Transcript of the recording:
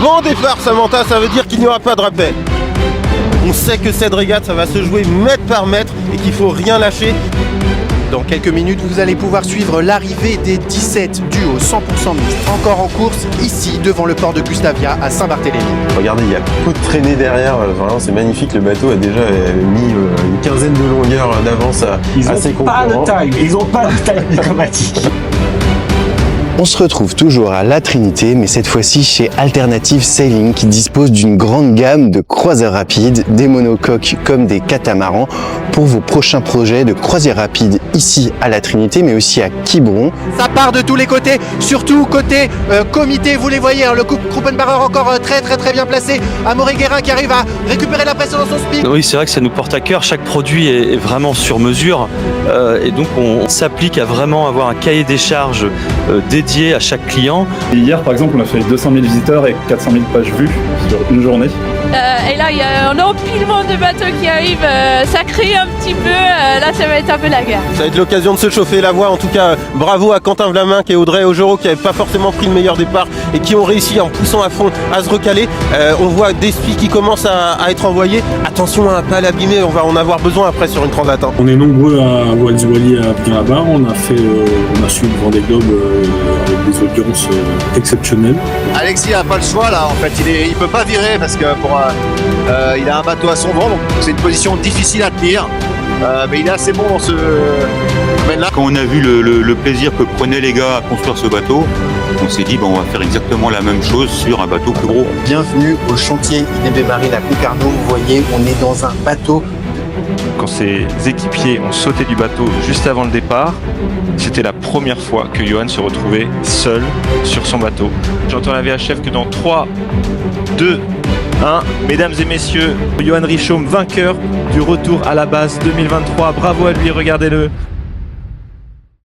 Bon départ Samantha, ça veut dire qu'il n'y aura pas de rappel. On sait que cette régate, ça va se jouer mètre par mètre et qu'il faut rien lâcher. Dans quelques minutes, vous allez pouvoir suivre l'arrivée des 17 duos 100% mixtes encore en course ici devant le port de Gustavia à Saint-Barthélemy. Regardez, il y a beaucoup de traînées derrière, vraiment c'est magnifique, le bateau a déjà mis une quinzaine de longueurs d'avance à ses concurrents. Ils ont pas de taille diplomatique. On se retrouve toujours à La Trinité, mais cette fois-ci chez Alternative Sailing qui dispose d'une grande gamme de croisières rapides, des monocoques comme des catamarans pour vos prochains projets de croisière rapide ici à La Trinité, mais aussi à Quiberon. Ça part de tous les côtés, surtout côté comité, vous les voyez, hein, le Krupenbacher encore très bien placé, Amaury Guérin qui arrive à récupérer la pression dans son speed. Oui, c'est vrai que ça nous porte à cœur, chaque produit est vraiment sur mesure et donc on s'applique à vraiment avoir un cahier des charges dédié à chaque client. Et hier par exemple on a fait 200 000 visiteurs et 400 000 pages vues sur une journée. Et là il y a un empilement de bateaux qui arrivent, ça crie un petit peu, là ça va être un peu la guerre. Ça va être l'occasion de se chauffer la voie, en tout cas bravo à Quentin Vlaminck et Audrey Augereau qui n'avaient pas forcément pris le meilleur départ et qui ont réussi en poussant à fond à se recaler. On voit des spies qui commencent à être envoyés, attention à ne pas l'abîmer, on va en avoir besoin après sur une transat. On est nombreux à Wallis à venir là-bas, on a su le Vendée Globe avec des audiences exceptionnelles. Alexis n'a pas le choix là, en fait, il peut pas virer parce que il a un bateau à son vent, donc c'est une position difficile à tenir. Mais il est assez bon dans ce domaine-là. Quand on a vu le plaisir que prenaient les gars à construire ce bateau, on s'est dit on va faire exactement la même chose sur un bateau plus gros. Bienvenue au chantier INB Marine à Concarneau, vous voyez, on est dans un bateau. Quand ces équipiers ont sauté du bateau juste avant le départ, c'était la première fois que Johan se retrouvait seul sur son bateau. J'entends la VHF que dans 3, 2, 1, mesdames et messieurs, Johan Richomme, vainqueur du retour à la base 2023. Bravo à lui, regardez-le.